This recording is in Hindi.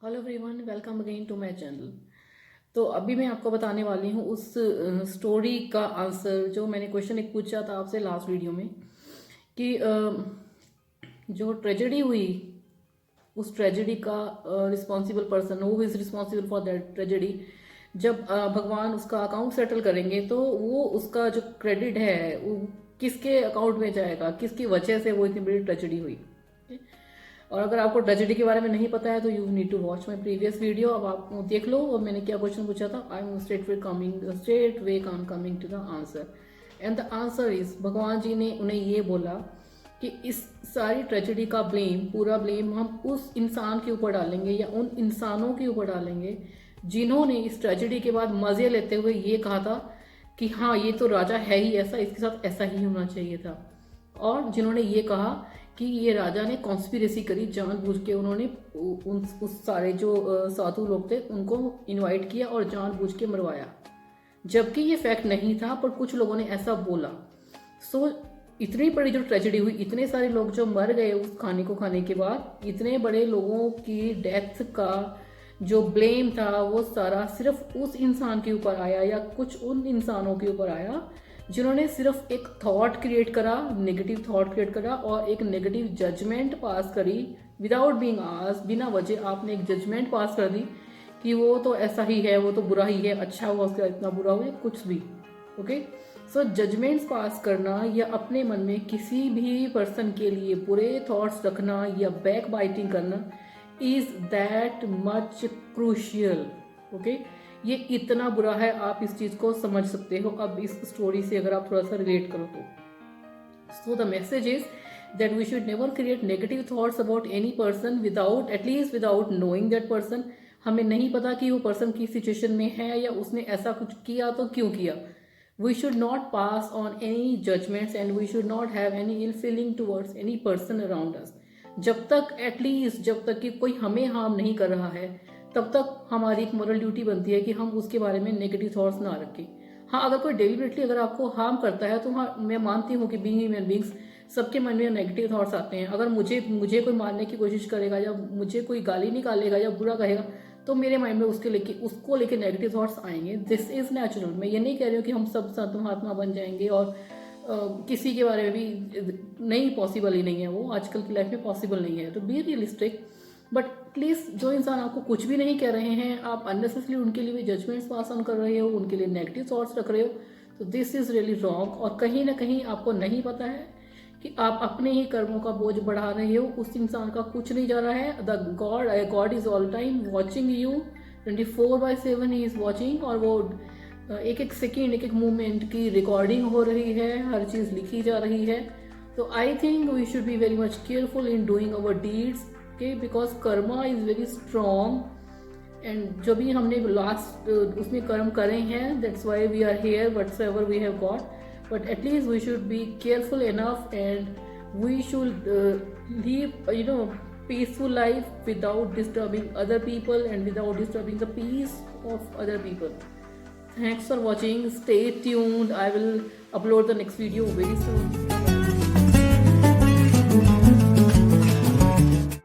Hello everyone, welcome again to my channel. तो अभी मैं आपको बताने वाली हूँ उस स्टोरी का आंसर जो मैंने क्वेश्चन एक पूछा था आपसे लास्ट वीडियो में कि जो ट्रेजेडी हुई उस ट्रेजेडी का responsible person who is responsible for that tragedy. जब भगवान उसका अकाउंट सेटल करेंगे तो वो उसका जो क्रेडिट है वो किसके अकाउंट में जाएगा, किसकी वजह से वो इतनी बड़ी ट्रेजेडी हुई। और अगर आपको ट्रेजेडी के बारे में नहीं पता है तो you need to watch my previous video. अब आप देख लो और मैंने क्या क्वेश्चन पूछा था। I am straight way coming to the answer and the answer is Bhagwan ji ने उन्हें ये बोला कि इस सारी ट्रेजेडी का ब्लेम, पूरा ब्लेम हम उस इंसान के ऊपर डालेंगे या उन इंसानों के ऊपर डालेंगे जिन्होंने इस ट्रेजेडी के बाद मजे लेते हुए ये कहा था कि हाँ ये तो राजा है ही ऐसा, इसके साथ ऐसा ही होना चाहिए था। और जिन्होंने ये कहा कि ये राजा ने कॉन्स्पिरेसी करी, जानबूझ के उन्होंने उस सारे जो साधु लोग थे उनको इनवाइट किया और जानबूझ के मरवाया, जबकि ये फैक्ट नहीं था पर कुछ लोगों ने ऐसा बोला। सो इतनी बड़ी जो ट्रेजेडी हुई, इतने सारे लोग जो मर गए उस खाने को खाने के बाद, इतने बड़े लोगों की डेथ का जो ब्लेम था वो सारा सिर्फ उस इंसान के ऊपर आया या कुछ उन इंसानों के ऊपर आया जिन्होंने सिर्फ एक थॉट क्रिएट करा, नेगेटिव थॉट क्रिएट करा और एक नेगेटिव जजमेंट पास करी विदाउट बीइंग आस्क्ड। बिना वजह आपने एक जजमेंट पास कर दी कि वो तो ऐसा ही है, वो तो बुरा ही है, अच्छा हुआ उसका इतना बुरा हुआ, कुछ भी। ओके, सो जजमेंट्स पास करना या अपने मन में किसी भी पर्सन के लिए बुरे थॉट्स रखना या बैक बाइटिंग करना is that much crucial. Okay, ये इतना बुरा है, आप इस चीज को समझ सकते हो अब इस स्टोरी से अगर आप थोड़ा सा रिलेट करो तो। So the message is that we should never create negative thoughts about any person without at least without knowing that person. हमें नहीं पता कि वो पर्सन किस सिचुएशन में है या उसने ऐसा कुछ किया तो क्यों किया। We should not pass on any judgements and we should not have any ill feeling towards any person around us. जब तक एटलीस्ट जब तक कि कोई हमें हार्म नहीं कर रहा है तब तक हमारी एक मोरल ड्यूटी बनती है कि हम उसके बारे में नेगेटिव थॉट्स ना रखें। हाँ, अगर कोई डेलिबरेटली अगर आपको हार्म करता है तो हाँ मैं मानती हूँ कि बीइंग ह्यूमन बींग्स सबके मन में नेगेटिव थॉट्स आते हैं। अगर मुझे कोई मारने की कोशिश करेगा या मुझे कोई गाली निकालेगा या बुरा कहेगा तो मेरे माइंड में उसको लेके नेगेटिव थॉट्स आएंगे। This is natural. मैं ये नहीं कह रही हूँ कि हम सब संत महात्मा बन जाएंगे और किसी के बारे में भी नहीं, पॉसिबल ही नहीं है, वो आजकल की लाइफ में पॉसिबल नहीं है। तो बी रियलिस्टिक। बट प्लीज जो इंसान आपको कुछ भी नहीं कह रहे हैं, आप अननेसेसरी उनके लिए भी जजमेंट्स पास ऑन कर रहे हो, उनके लिए नेगेटिव थॉट्स रख रहे हो, तो दिस इज रियली रॉन्ग। और कहीं ना कहीं आपको नहीं पता है कि आप अपने ही कर्मों का बोझ बढ़ा रहे हो, उस इंसान का कुछ नहीं जा रहा है। The God is all time watching you, 24/7 he is watching. और वो एक एक सेकेंड, एक एक मोमेंट की रिकॉर्डिंग हो रही है, हर चीज लिखी जा रही है। तो I think we should be very much careful in doing our deeds, because karma is very strong. And जो भी हमने लास्ट उसमें कर्म करे हैं, that's why we are here whatever we have got. But at least we should be careful enough and we should live peaceful life without disturbing other people and without disturbing the peace of other people. Thanks for watching. Stay tuned. I will upload the next video very soon.